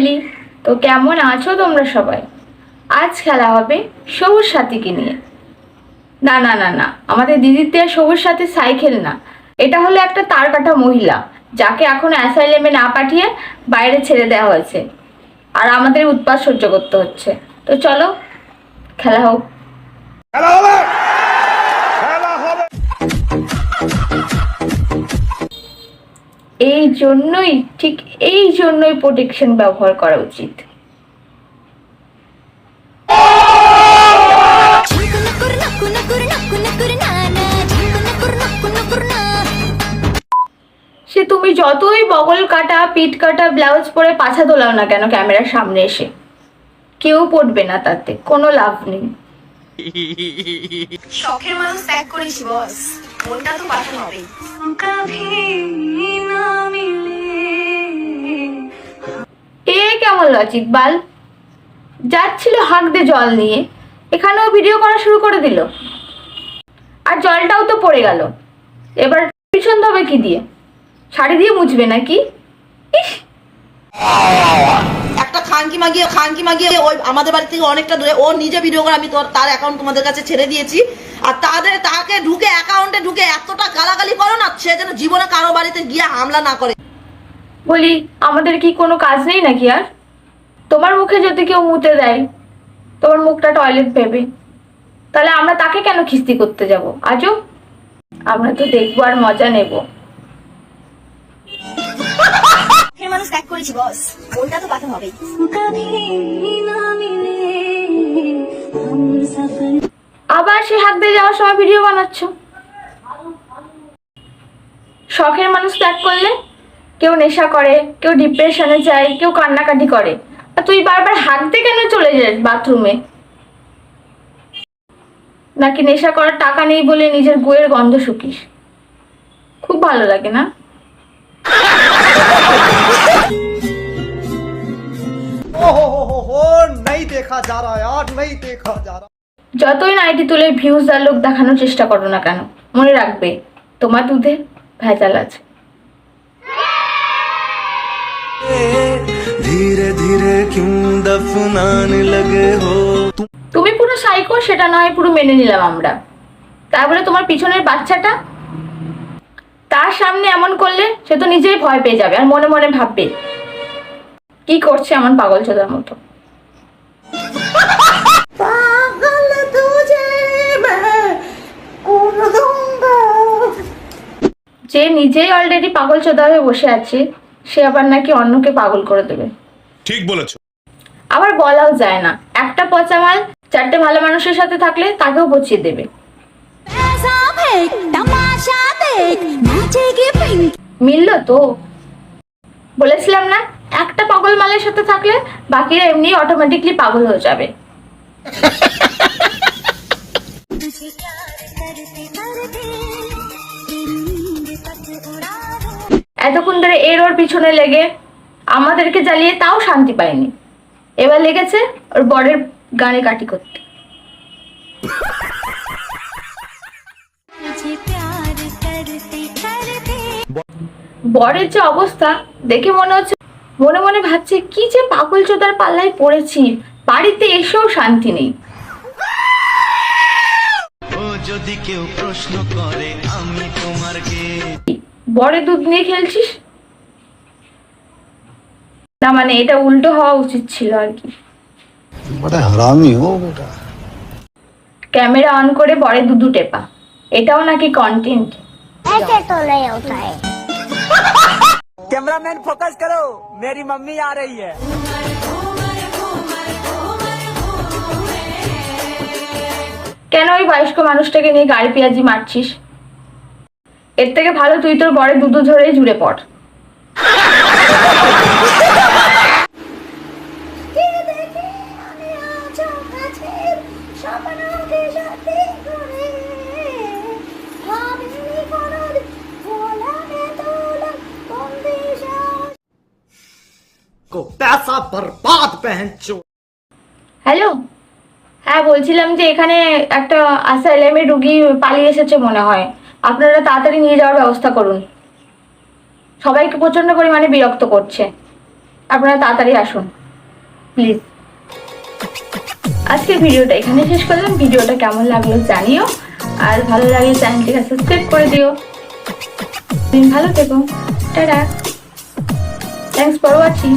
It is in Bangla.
ফ্যামিলি, তো কেমন আছো তোমরা সবাই? আজ খেলা হবে সবুজ সাথীকে নিয়ে। না না না না, আমাদের দিদির দেয়া সবুজ সাথী সাইকেল না, এটা হলো একটা তার কাটা মহিলা, যাকে এখন অ্যাসাইলেমে না পাঠিয়ে বাইরে ছেড়ে দেওয়া হয়েছে, আর আমাদের উৎপাত সহ্য করতে হচ্ছে। তো চলো খেলা হোক। এই জন্যই, ঠিক এই জন্যই প্রোটেকশন ব্যবহার করা উচিত। সে তুমি যতই বগল কাটা পিঠ কাটা ব্লাউজ পরে পাছা দোলাও না কেন ক্যামেরার সামনে এসে, কেউ পড়বে না, তাতে কোনো লাভ নেই। শখের মানুষ ত্যাগ করেছি বস, মনটা তো পাঠানো হবে। এ কেমন লজিক বাল? যাচ্ছিল হাঁক দে জল নিয়ে, এখানেও ভিডিও করা শুরু করে দিল, আর জলটাও তো পড়ে গেল। এবার পিছন হবে কি দিয়ে? শাড়ি দিয়ে মুছবে নাকি? ইস, একটা খানকি মাগিয়ে ওই আমাদের বাড়ি থেকে অনেকটা দূরে, ও নিজে ভিডিও করে, আমি তার অ্যাকাউন্ট তোমাদের কাছে ছেড়ে দিয়েছি। আর তাকে ঢুকে অ্যাকাউন্টে ঢুকে এতটা গালাগালি করো না, সে যেন জীবনে কারো বাড়িতে গিয়ে হামলা না করে। বলি আমাদের কি কোনো কাজ নেই নাকি? আর তোমার মুখে যদি কেউ মুতে দেয়, তোমার মুখটা টয়লেট ভেবে, তাহলে আমরা তাকে কেন খিস্তি করতে যাব? আজও আমরা তো দেখবো আর মজা নেব। শখের মানুষ ত্যাগ করেছি বস, মনটা তো পাঠানো হবে। আবার সে হাত দিয়ে যাওয়ার সময় ভিডিও বানাচ্ছ। শখের মানুষ ত্যাগ করলে কেউ নেশা করে, কেউ ডিপ্রেশনে যায়, কেউ কান্নাকাটি করে, আর তুই বারবার হাঁকতে কেন চলে যাস বাথরুমে? নাকি নেশা করার টাকা নেই বলে নিজের বইয়ের গন্ধ শুকিস? খুব ভালো লাগে না? नहीं देखा जा रहा यार, नहीं देखा जा रहा। যতই নাইটি তুলে ভিউজ আর লোক দেখানোর চেষ্টা করো না কেন, মনে রাখবে তোমার দুধে ভেজাল আছে। धीरे धीरे क्यों दफनाने लगे हो। তুমি পুরো সাইকো সেটা নয় পুরো মেনে নিলাম আমরা, তারপরে তোমার পিছনের বাচ্চাটা, তার সামনে এমন করলে সে তো নিজেই ভয় পেয়ে যাবে আর মনে মনে ভাববে কি করছে এমন পাগল চোদার মতো। যে নিজেই অলরেডি পাগল চোদা হয়ে বসে আছে, সে আবার নাকি অন্যকে পাগল করে দেবে। ঠিক বলেছো। আবার বলাও যায় না, একটা পচা মাল চারটে ভালো মানুষের সাথে থাকলে তাকেও পচিয়ে দেবে। মিললো তো? বলেছিলাম না, একটা পাগল মালের সাথে থাকলে বাকিরা এমনি অটোমেটিকলি পাগল হয়ে যাবে। এতক্ষণ ধরে এর ওর পিছনে লেগে আমাদেরকে জ্বালিয়ে তাও শান্তি পায়নি, এবার লেগেছে ওর বরের গানে কাটি করতে। বরের যে অবস্থা দেখে মনে হচ্ছে, মনে মনে ভাবছে কি যে পাগল চোদার পাল্লায় পড়েছি, বাড়িতে এসেও শান্তি নেই। ও যদি কেউ প্রশ্ন করে আমি তোমার কে, বরে দুধ নিয়ে খেলছিস না, মানে এটা উল্টো হওয়া উচিত ছিল আর কি। বড় হারামি হো বেটা। ক্যামেরা অন করে বরে দুধু টেপা, এটাও নাকি কন্টেন্ট। ऐसे तो नहीं होता है। कैमरामैन फोकस करो, मेरी मम्मी आ रही है। কেন ওই বয়স্ক মানুষটাকে নিয়ে গাড়ি পেঁয়াজি মারছিস? এর থেকে ভালো তুই তোর বরে দুধু ধরেই জুড়ে পড়। को पैसा बर्बाद पहन चो। হ্যালো, হ্যাঁ বলছিলাম যে এখানে একটা অ্যাসাইলেমে রুগী পালিয়ে এসেছে মনে হয়, আপনারা তাড়াতাড়ি নিয়ে যাওয়ার ব্যবস্থা করুন, সবাইকে প্রচন্ড পরিমাণে বিরক্ত করছে। আপনারা তাড়াতাড়ি আসুন প্লিজ। আজকের ভিডিওটা এখানে শেষ করলাম। ভিডিওটা কেমন লাগলো জানিও, আর ভালো লাগলে চ্যানেলটিকে সাবস্ক্রাইব করে দিও। ভালো থেকো, টাটা, থ্যাংকস ফর ওয়াচিং।